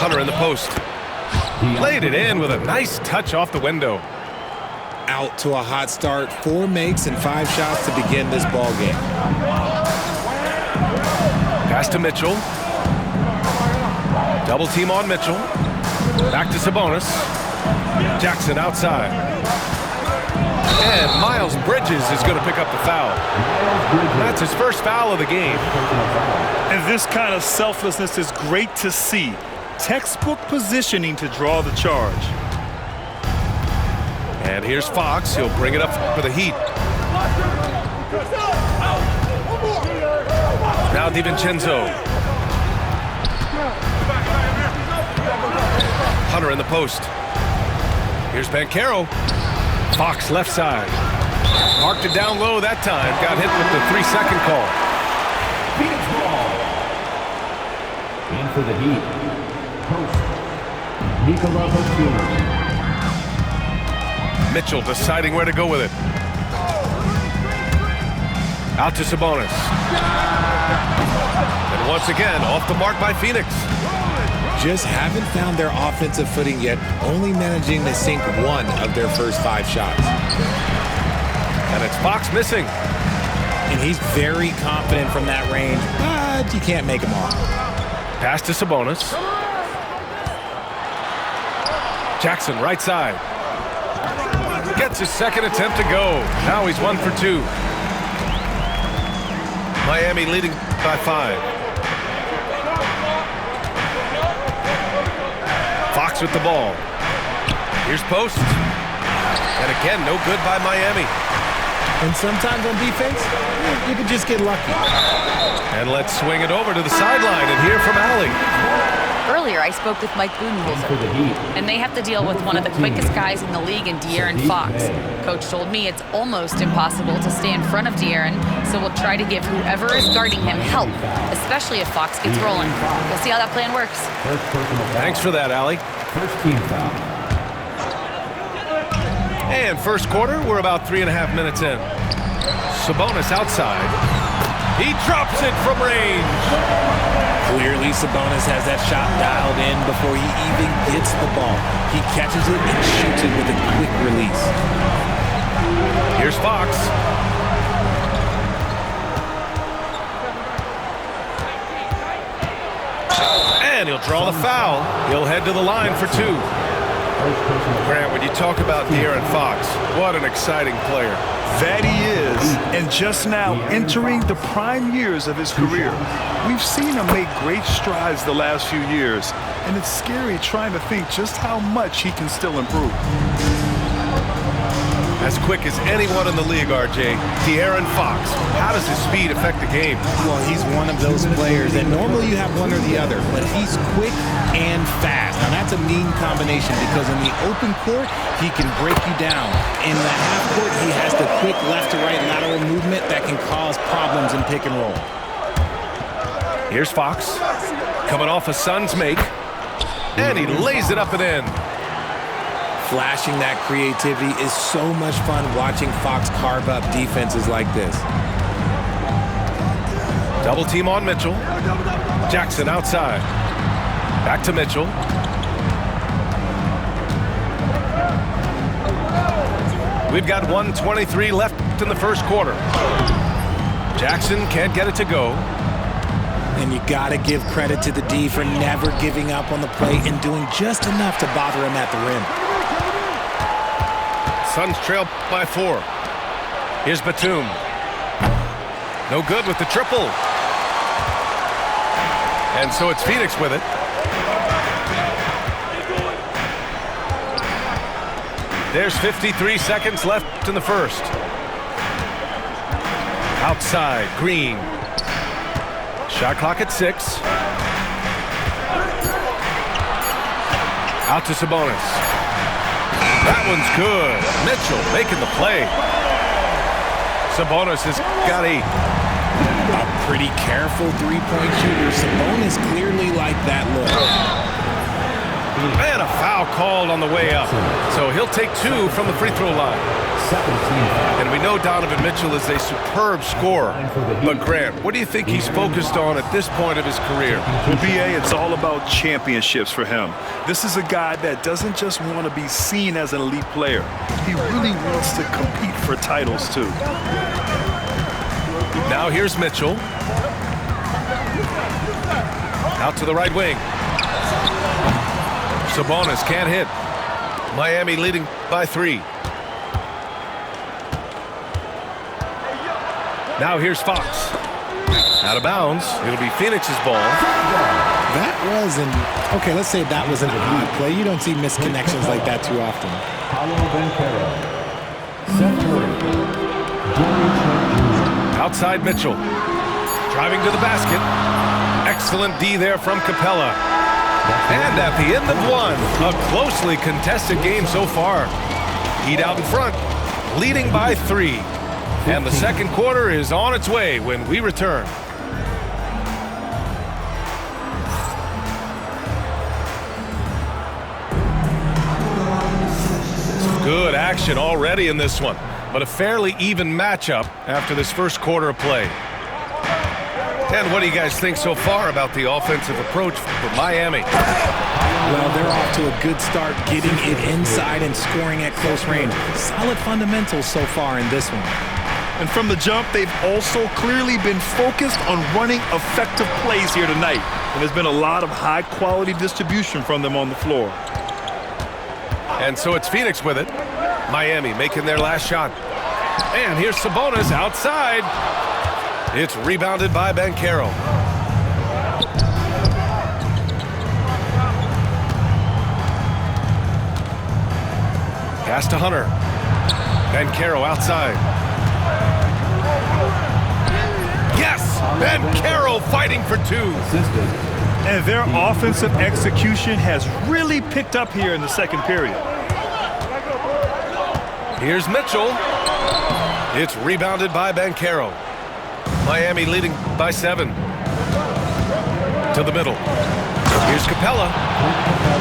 Hunter in the post. Laid it in with a nice touch off the window. Out to a hot start. 4 makes and 5 shots to begin this ball game. Pass to Mitchell. Double team on Mitchell. Back to Sabonis. Jackson outside. And Miles Bridges is going to pick up the foul. That's his first foul of the game. And this kind of selflessness is great to see. Textbook positioning to draw the charge. And here's Fox. He'll bring it up for the Heat. Now DiVincenzo. Hunter in the post. Here's Banchero. Fox left side. Marked it down low that time. Got hit with the 3-second call. Phoenix ball. And for the Heat, post, Nikola Batum. Mitchell deciding where to go with it. Out to Sabonis. And once again, off the mark by Phoenix. Just haven't found their offensive footing yet, only managing to sink 1 of their first 5 shots. And it's Fox missing. And he's very confident from that range, but you can't make him off. Pass to Sabonis. Jackson right side. Gets his second attempt to go. Now he's 1 for 2. Miami leading by 5. Fox with the ball. Here's post. And again, no good by Miami. And sometimes on defense, you can just get lucky. And let's swing it over to the sideline and hear from Allie. Earlier, I spoke with Mike Budenholzer, and they have to deal with one of the quickest guys in the league in De'Aaron Fox. Coach told me it's almost impossible to stay in front of De'Aaron, so we'll try to give whoever is guarding him help, especially if Fox gets rolling. We'll see how that plan works. Thanks for that, Allie. First team foul. And first quarter, we're about 3.5 minutes in. Sabonis outside. He drops it from range. Clearly, Sabonis has that shot dialed in before he even gets the ball. He catches it and shoots it with a quick release. Here's Fox. And he'll draw the foul. He'll head to the line for 2. Grant, when you talk about De'Aaron Fox, what an exciting player. That he is, and just now entering the prime years of his career. We've seen him make great strides the last few years, and it's scary trying to think just how much he can still improve. As quick as anyone in the league, RJ, De'Aaron Fox. How does his speed affect the game? Well, he's one of those players that normally you have one or the other, but he's quick and fast. Now, that's a mean combination because in the open court, he can break you down. In the half court, he has the quick left-to-right lateral movement that can cause problems in pick and roll. Here's Fox, coming off a Suns make, and he lays it up and in. Flashing that creativity is so much fun watching Fox carve up defenses like this. Double team on Mitchell. Jackson outside. Back to Mitchell. We've got 1:23 left in the first quarter. Jackson can't get it to go. And you got to give credit to the D for never giving up on the plate and doing just enough to bother him at the rim. Suns trail by 4. Here's Batum. No good with the triple. And so it's Phoenix with it. There's 53 seconds left in the first. Outside, Green. Shot clock at 6. Out to Sabonis. That one's good. Mitchell making the play. Sabonis has got 8. A pretty careful three-point shooter. Sabonis clearly liked that look. And a foul foul called on the way up. So he'll take 2 from the free throw line. And we know Donovan Mitchell is a superb scorer. But Grant, what do you think he's focused on at this point of his career? Well, B.A., it's all about championships for him. This is a guy that doesn't just want to be seen as an elite player. He really wants to compete for titles, too. Now here's Mitchell. Out to the right wing. Sabonis can't hit. Miami leading by 3. Now here's Fox. Out of bounds. It'll be Phoenix's ball. That was okay, let's say that was an odd play. You don't see misconnections like that too often. Outside Mitchell. Driving to the basket. Excellent D there from Capella. And at the end of 1, a closely contested game so far. Heat out in front, leading by 3. And the second quarter is on its way when we return. Some good action already in this one, but a fairly even matchup after this first quarter of play. And what do you guys think so far about the offensive approach for Miami? Well, they're off to a good start getting it inside and scoring at close range. Solid fundamentals so far in this one. And from the jump, they've also clearly been focused on running effective plays here tonight. And there's been a lot of high-quality distribution from them on the floor. And so it's Phoenix with it. Miami making their last shot. And here's Sabonis outside. It's rebounded by Banchero. Pass to Hunter. Banchero outside. Yes! Banchero fighting for 2. And their offensive execution has really picked up here in the second period. Here's Mitchell. It's rebounded by Banchero. Miami leading by 7. To the middle. Here's Capella.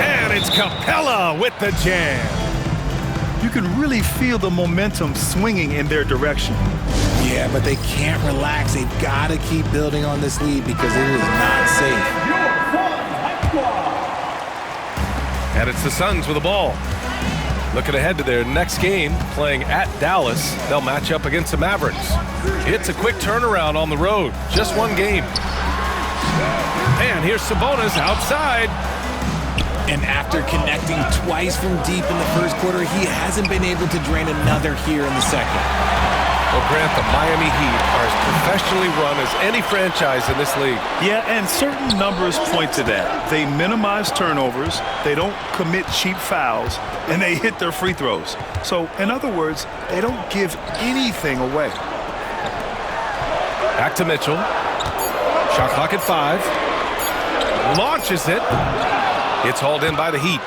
And it's Capella with the jam. You can really feel the momentum swinging in their direction. Yeah, but they can't relax. They've got to keep building on this lead because it is not safe. And it's the Suns with the ball. Looking ahead to their next game, playing at Dallas. They'll match up against the Mavericks. It's a quick turnaround on the road. Just 1 game. And here's Sabonis outside. And after connecting twice from deep in the first quarter, he hasn't been able to drain another here in the second. Well, Grant, the Miami Heat are as professionally run as any franchise in this league. Yeah, and certain numbers point to that. They minimize turnovers, they don't commit cheap fouls, and they hit their free throws. So, in other words, they don't give anything away. Back to Mitchell. Shot clock at 5. Launches it. It's hauled in by the Heat.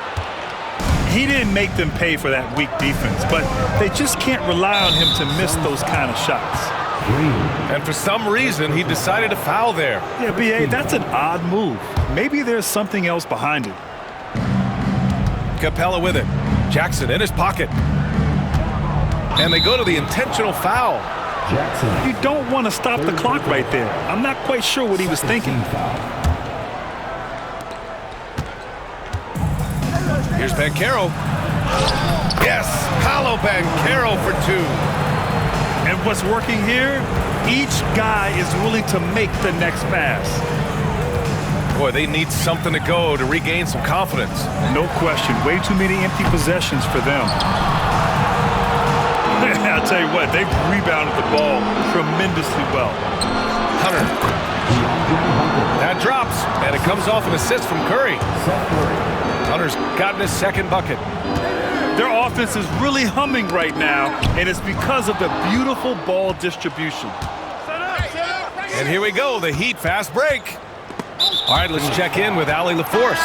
He didn't make them pay for that weak defense, but they just can't rely on him to miss those kind of shots. And for some reason, he decided to foul there. Yeah, B.A., that's an odd move. Maybe there's something else behind it. Capella with it. Jackson in his pocket. And they go to the intentional foul. You don't want to stop the clock right there. I'm not quite sure what he was thinking. Here's Banchero. Yes, Paolo Banchero for 2. And what's working here? Each guy is willing to make the next pass. Boy, they need something to go to regain some confidence. No question. Way too many empty possessions for them. I'll tell you what, they've rebounded the ball tremendously well. Hunter. That drops, and it comes off an assist from Curry. Hunter's gotten his second bucket. Their offense is really humming right now, and it's because of the beautiful ball distribution. And here we go, the Heat fast break. All right, let's check in with Allie LaForce.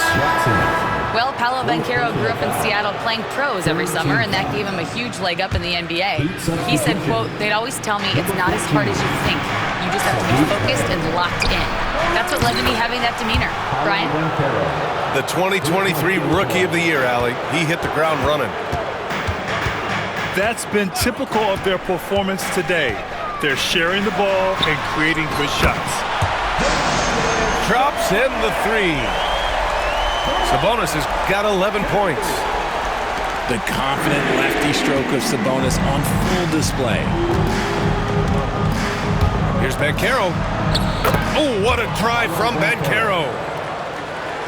Well, Paolo Banchero grew up in Seattle playing pros every summer, and that gave him a huge leg up in the NBA. He said, quote, "They'd always tell me it's not as hard as you think. You You just have to be focused and locked in. That's what led to me having that demeanor. Brian? The 2023 Rookie of the Year, Allie. He hit the ground running. That's been typical of their performance today. They're sharing the ball and creating good shots. Drops in the three. Sabonis has got 11 points. The confident lefty stroke of Sabonis on full display. Here's Banchero. Oh, what a drive from Banchero.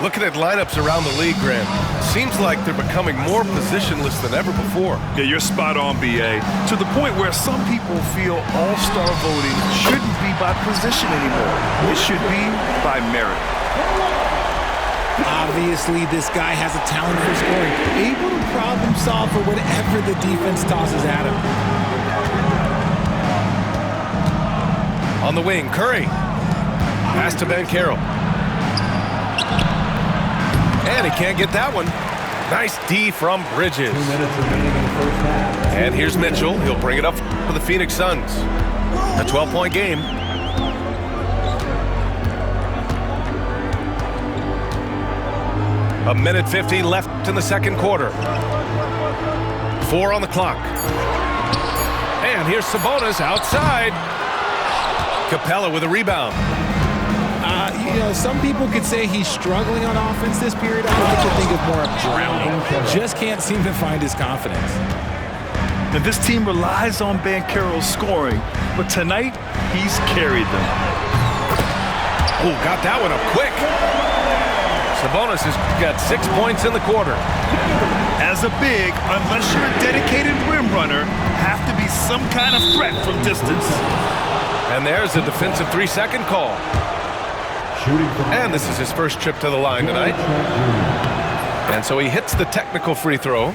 Looking at lineups around the league, Graham, seems like they're becoming more positionless than ever before. Yeah, you're spot on, B.A. To the point where some people feel all-star voting shouldn't be by position anymore. It should be by merit. Obviously, this guy has a talent for scoring, able to problem solve for whatever the defense tosses at him. On the wing, Curry. Pass to Banchero. And he can't get that one. Nice D from Bridges. 2 minutes remaining in the first half. And here's Mitchell. He'll bring it up for the Phoenix Suns. A 12-point game. A minute 50 left in the second quarter. 4 on the clock. And here's Sabonis outside. Capella with a rebound. You know, some people could say he's struggling on offense this period. I like to think of more of drowning. Just can't seem to find his confidence. And this team relies on Banchero's scoring, but tonight he's carried them. Oh, got that one up quick. Sabonis has got 6 points in the quarter. As a big, unless you're a dedicated rim runner, have to be some kind of threat from distance. And there's a defensive 3-second call. And this is his first trip to the line tonight. And so he hits the technical free throw.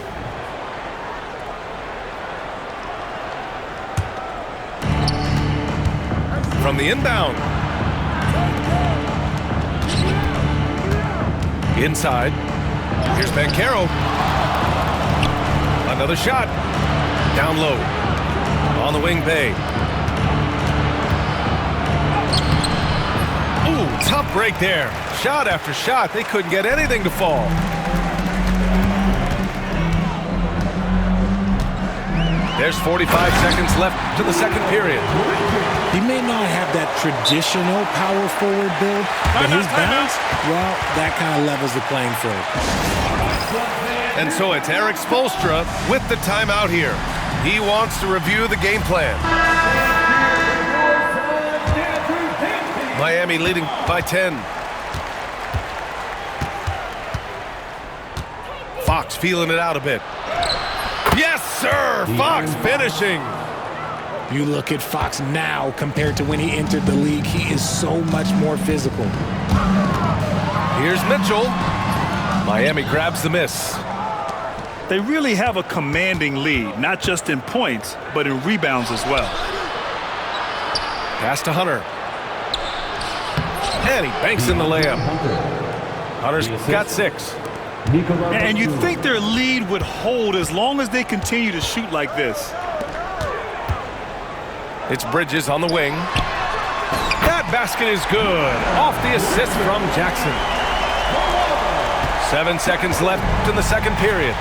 From the inbound. Inside. Here's Banchero. Another shot. Down low. On the wing, Bay. Ooh, tough break there. Shot after shot. They couldn't get anything to fall. There's 45 seconds left to the second period. He may not have that traditional power forward build, but his balance, well, that kind of levels the playing field. And so it's Eric Spoelstra with the timeout here. He wants to review the game plan. Miami leading by 10. Fox feeling it out a bit. Yes, sir! Fox finishing. You look at Fox now compared to when he entered the league, he is so much more physical. Here's Mitchell. Miami grabs the miss. They really have a commanding lead, not just in points, but in rebounds as well. Pass to Hunter. And he banks in the layup. Hunter's got 6. And you'd think their lead would hold as long as they continue to shoot like this. It's Bridges on the wing. That basket is good. Off the assist from Jackson. 7 seconds left in the second period.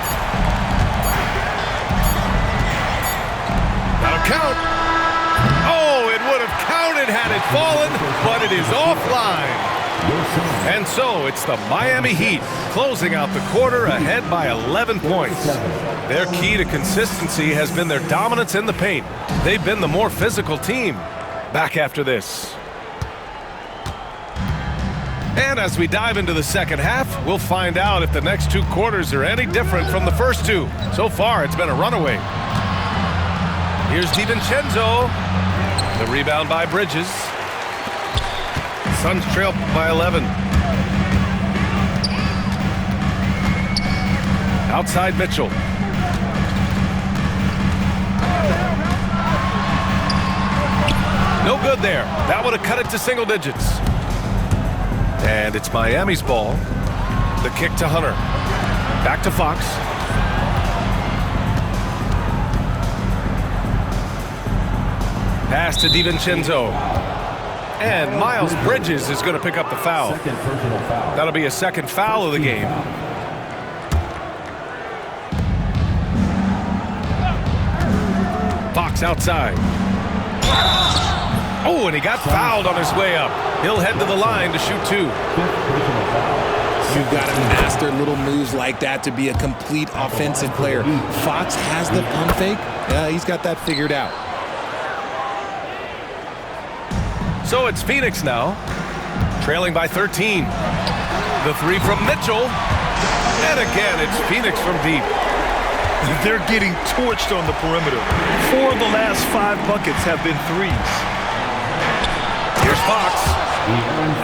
That'll count. Oh, it would have counted had it fallen, but it is offline. And so it's the Miami Heat closing out the quarter ahead by 11 points. Their key to consistency has been their dominance in the paint. They've been the more physical team. Back after this. And as we dive into the second half, we'll find out if the next 2 quarters are any different from the first 2. So far, it's been a runaway. Here's DiVincenzo. The rebound by Bridges. Suns trail by 11. Outside Mitchell. No good there. That would have cut it to single digits. And it's Miami's ball. The kick to Hunter. Back to Fox. Pass to DiVincenzo. And Miles Bridges is going to pick up the foul. Second personal foul. That'll be a second foul of the game. Fox outside. Oh, and he got fouled on his way up. He'll head to the line to shoot 2. You've got to master little moves like that to be a complete offensive player. Fox has the pump fake. He's got that figured out. So it's Phoenix now, trailing by 13. The 3 from Mitchell. And again, it's Phoenix from deep. They're getting torched on the perimeter. 4 of the last 5 buckets have been threes. Here's Fox.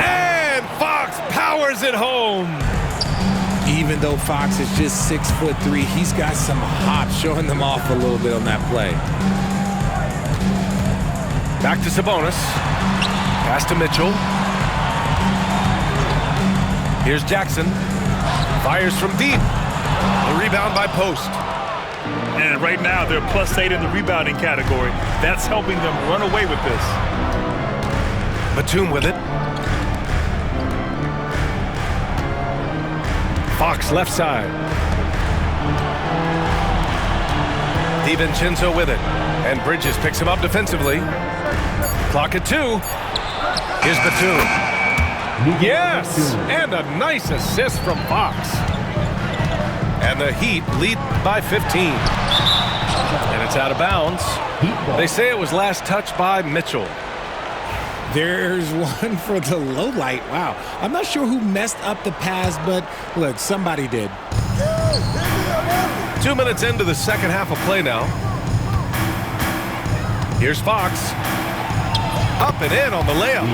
And Fox powers it home. Even though Fox is just 6'3", he's got some hop, showing them off a little bit on that play. Back to Sabonis. Pass to Mitchell. Here's Jackson. Fires from deep. The rebound by Post. And right now, they're +8 in the rebounding category. That's helping them run away with this. Batum with it. Fox left side. DiVincenzo with it. And Bridges picks him up defensively. Clock at 2. Here's Batum. Yes! And a nice assist from Fox. And the Heat lead by 15. And it's out of bounds. They say it was last touched by Mitchell. There's one for the low light. Wow. I'm not sure who messed up the pass, but look, somebody did. 2 minutes into the second half of play now. Here's Fox. Up and in on the layup.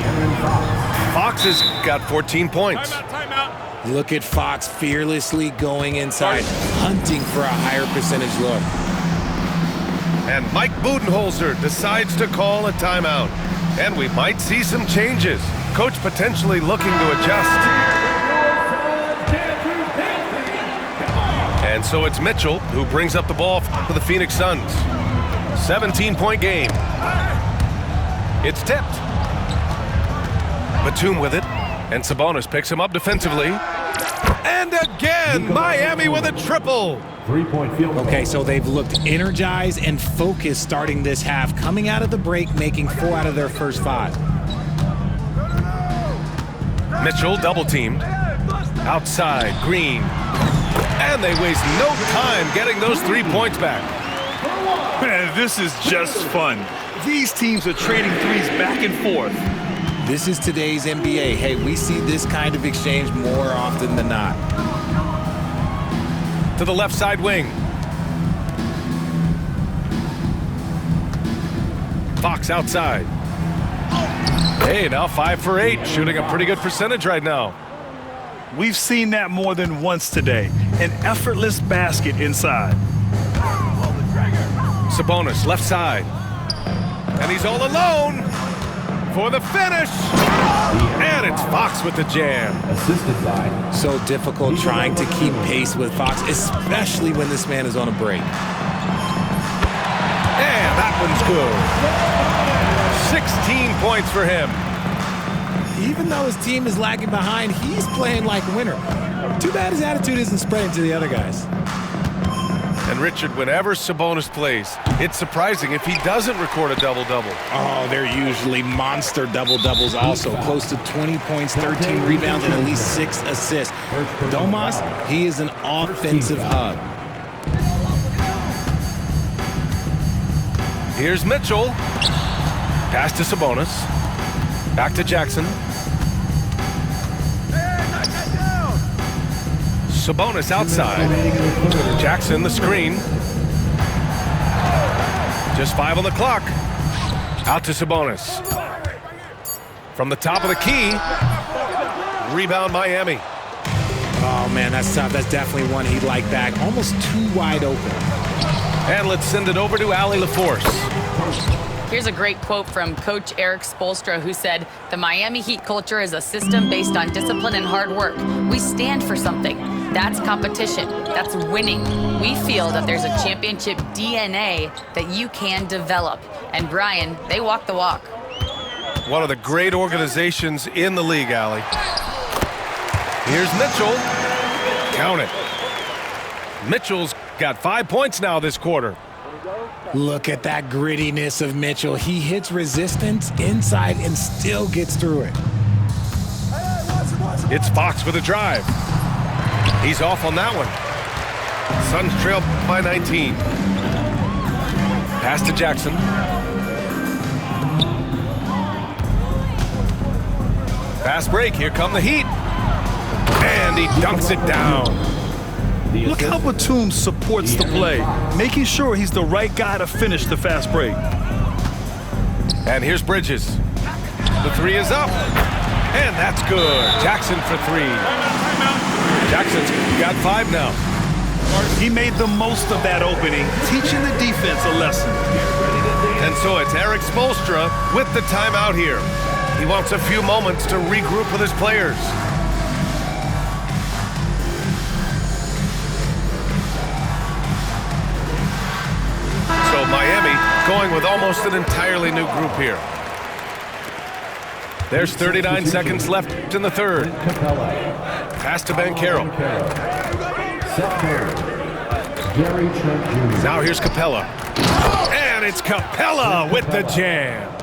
Fox has got 14 points. Look at Fox fearlessly going inside, hunting for a higher percentage look. And Mike Budenholzer decides to call a timeout. And we might see some changes. Coach potentially looking to adjust. And so it's Mitchell who brings up the ball for the Phoenix Suns. 17-point game. It's tipped. Batum with it. And Sabonis picks him up defensively. And again, Miami with a triple. 3-point field goal. Okay, so they've looked energized and focused starting this half, coming out of the break, making 4 out of their first 5. Mitchell double teamed. Outside, Green. And they waste no time getting those 3 points back. Man, this is just fun. These teams are trading threes back and forth. This is today's NBA. Hey, we see this kind of exchange more often than not. To the left side wing. Fox outside. Hey, now 5 for 8, shooting a pretty good percentage right now. We've seen that more than once today. An effortless basket inside. Sabonis left side. And he's all alone for the finish. And it's Fox with the jam. Assisted by. So difficult trying to keep pace with Fox, especially when this man is on a break. And that one's good. 16 points for him. Even though his team is lagging behind, he's playing like a winner. Too bad his attitude isn't spreading to the other guys. And Richard, whenever Sabonis plays, it's surprising if he doesn't record a double-double. Oh, they're usually monster double-doubles also. Close to 20 points, 13 rebounds, and at least 6 assists. Domas, he is an offensive hub. Here's Mitchell. Pass to Sabonis. Back to Jackson. Sabonis outside. Jackson the screen. Just 5 on the clock. Out to Sabonis. From the top of the key. Rebound Miami. Oh, man, that's tough. That's definitely one he'd like back. Almost too wide open. And let's send it over to Allie LaForce. Here's a great quote from Coach Eric Spoelstra, who said, "The Miami Heat culture is a system based on discipline and hard work. We stand for something. That's competition. That's winning. We feel that there's a championship DNA that you can develop." And Brian, they walk the walk. One of the great organizations in the league, Allie. Here's Mitchell. Count it. Mitchell's got 5 points now this quarter. Look at that grittiness of Mitchell. He hits resistance inside and still gets through it. It's Fox with a drive. He's off on that one. Suns trail by 19. Pass to Jackson. Fast break. Here come the Heat. And he dunks it down. Look how Batum supports the play, making sure he's the right guy to finish the fast break. And here's Bridges. The three is up. And that's good. Jackson for three. Jackson's got 5 now. He made the most of that opening, teaching the defense a lesson. And so it's Eric Spoelstra with the timeout here. He wants a few moments to regroup with his players. So Miami going with almost an entirely new group here. There's 39 seconds left in the third. Pass to Banchero. Now here's Capella. And it's Capella with the jam.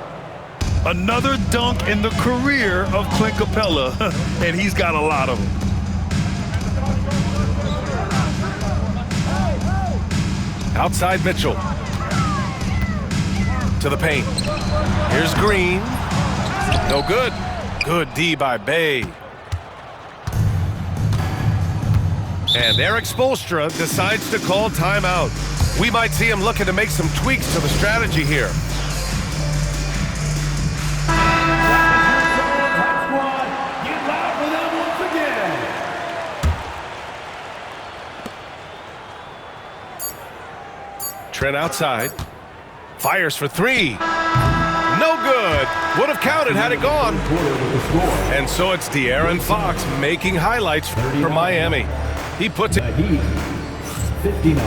Another dunk in the career of Clint Capella, and he's got a lot of them. Outside Mitchell. To the paint. Here's Green. No good. Good D by Bay. And Eric Spoelstra decides to call timeout. We might see him looking to make some tweaks to the strategy here. Trent outside. Fires for three. No good. Would have counted had it gone. And so it's De'Aaron Fox making highlights for Miami. He puts it. 59.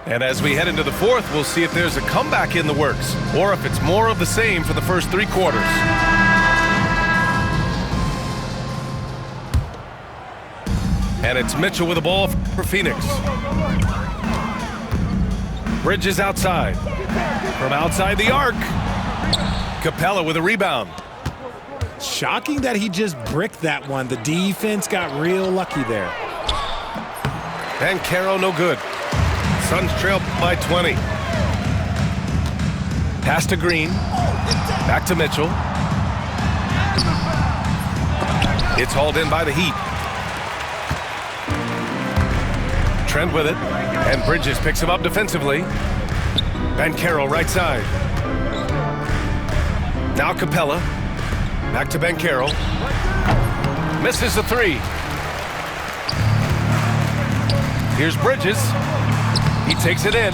And as we head into the fourth, we'll see if there's a comeback in the works or if it's more of the same for the first 3 quarters. And it's Mitchell with the ball for Phoenix. Bridges outside. From outside the arc. Capella with a rebound. Shocking that he just bricked that one. The defense got real lucky there. Banchero no good. Suns trail by 20. Pass to Green. Back to Mitchell. It's hauled in by the Heat. Trent with it. And Bridges picks him up defensively. Banchero right side. Now Capella. Back to Banchero. Misses the three. Here's Bridges. He takes it in.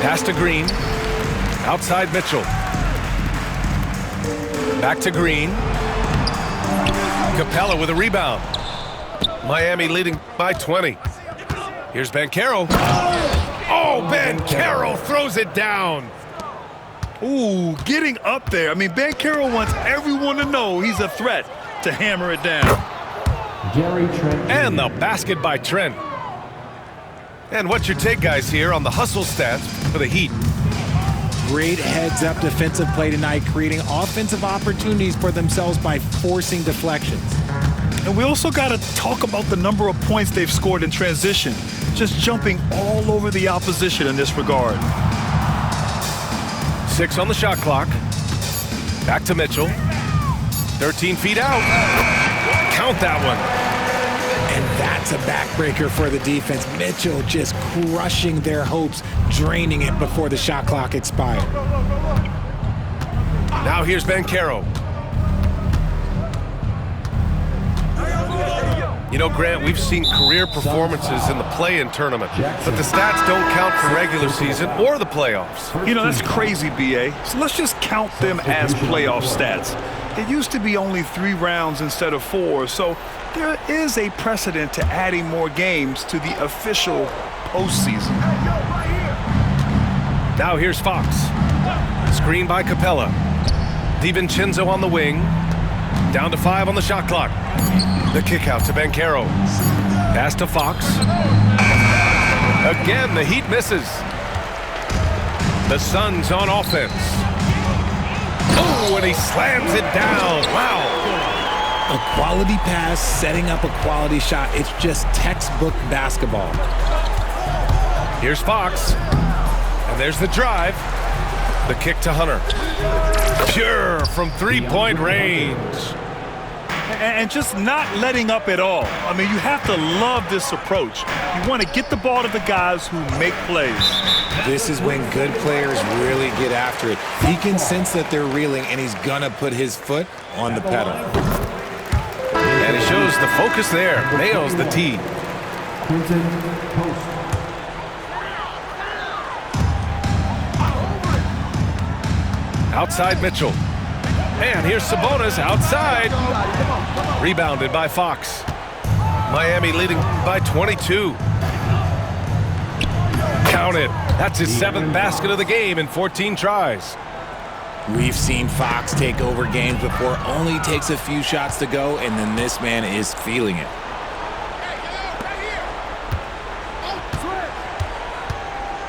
Pass to Green. Outside Mitchell. Back to Green. Capella with a rebound. Miami leading by 20. Here's Banchero. Oh, Banchero throws it down. Ooh, getting up there. I mean, Banchero wants everyone to know he's a threat to hammer it down. And the basket by Trent. And what's your take, guys, here on the hustle stats for the Heat? Great heads-up defensive play tonight, creating offensive opportunities for themselves by forcing deflections. And we also got to talk about the number of points they've scored in transition, just jumping all over the opposition in this regard. 6 on the shot clock. Back to Mitchell. 13 feet out. Count that one. And that's a backbreaker for the defense. Mitchell just crushing their hopes, draining it before the shot clock expired. Now here's Banchero. You know, Grant, we've seen career performances in the play-in tournament, but the stats don't count for regular season or the playoffs. You know, that's crazy, B.A. So let's just count them as playoff stats. It used to be only 3 rounds instead of 4, so there is a precedent to adding more games to the official postseason. Now here's Fox. Screen by Capella. DiVincenzo on the wing. Down to 5 on the shot clock. The kick out to Banchero. Pass to Fox. Again, the Heat misses. The Suns on offense. Oh, and he slams it down. Wow. A quality pass, setting up a quality shot. It's just textbook basketball. Here's Fox. And there's the drive. The kick to Hunter. Pure from three-point range. And just not letting up at all. I mean, you have to love this approach. You want to get the ball to the guys who make plays. This is when good players really get after it. He can sense that they're reeling, and he's going to put his foot on the pedal. And it shows the focus there. Nails the tee. Clinton Post. Outside Mitchell. And here's Sabonis outside. Rebounded by Fox. Miami leading by 22. Counted. That's his 7th basket of the game in 14 tries. We've seen Fox take over games before. Only takes a few shots to go, and then this man is feeling it.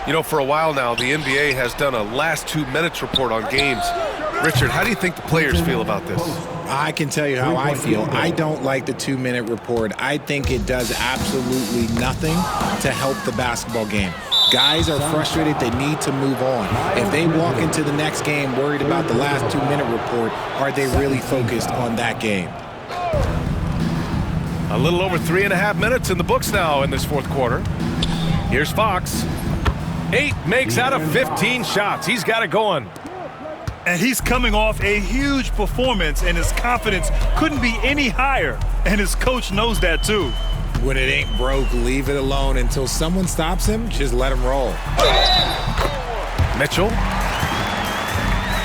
You know, for a while now, the NBA has done a last 2 minutes report on games. Richard, how do you think the players feel about this? I can tell you how I feel. I don't like the 2-minute report. I think it does absolutely nothing to help the basketball game. Guys are frustrated. They need to move on. If they walk into the next game worried about the last 2-minute report, are they really focused on that game? A little over 3.5 minutes in the books now in this fourth quarter. Here's Fox. 8 makes out of 15 shots. He's got it going. And he's coming off a huge performance, and his confidence couldn't be any higher. And his coach knows that, too. When it ain't broke, leave it alone. Until someone stops him, just let him roll. Mitchell.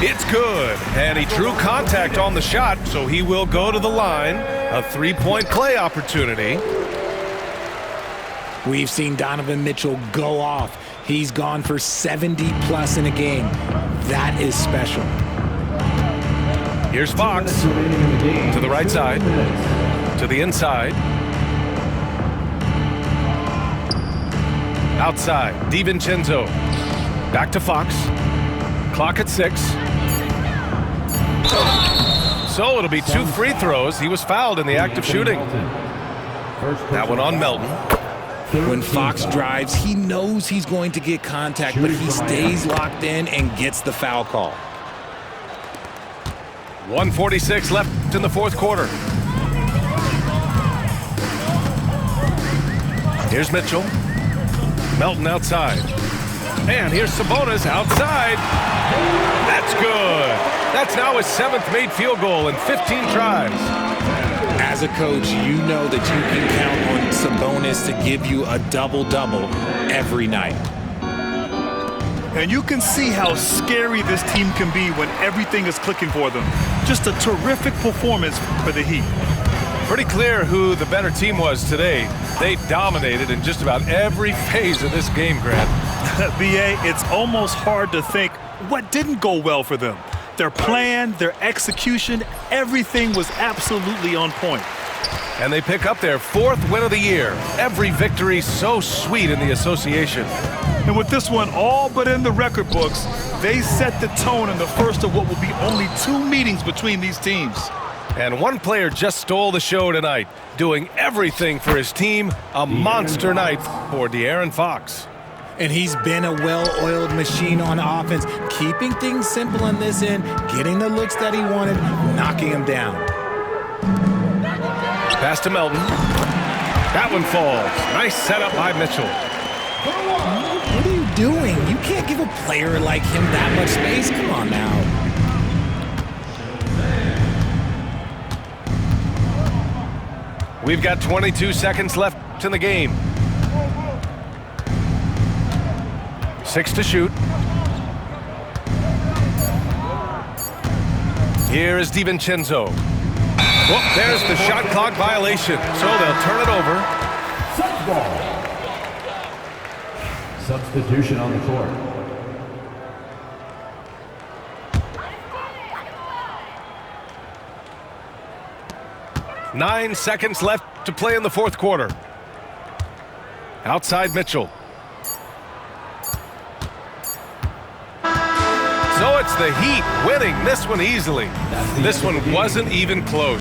It's good. And he drew contact on the shot, so he will go to the line. A 3-point play opportunity. We've seen Donovan Mitchell go off. He's gone for 70+ in a game. That is special. Here's Fox to the right side, to the inside. Outside, DiVincenzo. Back to Fox. Clock at 6. So it'll be 2 free throws. He was fouled in the act of shooting. That one on Melton. When Fox drives, he knows he's going to get contact, but he stays locked in and gets the foul call. 1:46 left in the fourth quarter. Here's Mitchell. Melton outside. And here's Sabonis outside. That's good. That's now his 7th made field goal in 15 tries. As a coach, you know that you can count on Sabonis to give you a double-double every night. And you can see how scary this team can be when everything is clicking for them. Just a terrific performance for the Heat. Pretty clear who the better team was today. They dominated in just about every phase of this game, Grant. B.A., it's almost hard to think what didn't go well for them. Their plan, their execution, everything was absolutely on point. And they pick up their 4th win of the year. Every victory so sweet in the association. And with this one all but in the record books, they set the tone in the first of what will be only 2 meetings between these teams. And one player just stole the show tonight, doing everything for his team. A monster night for De'Aaron Fox. And he's been a well-oiled machine on offense, keeping things simple on this end, getting the looks that he wanted, knocking him down. Pass to Melton. That one falls. Nice setup by Mitchell. What are you doing? You can't give a player like him that much space. Come on now. We've got 22 seconds left in the game. 6 to shoot. Here is DiVincenzo. Well, there's the shot clock violation, so they'll turn it over. Suns ball. Substitution on the court. 9 seconds left to play in the fourth quarter. Outside Mitchell. So it's the Heat winning this one easily. This one wasn't even close.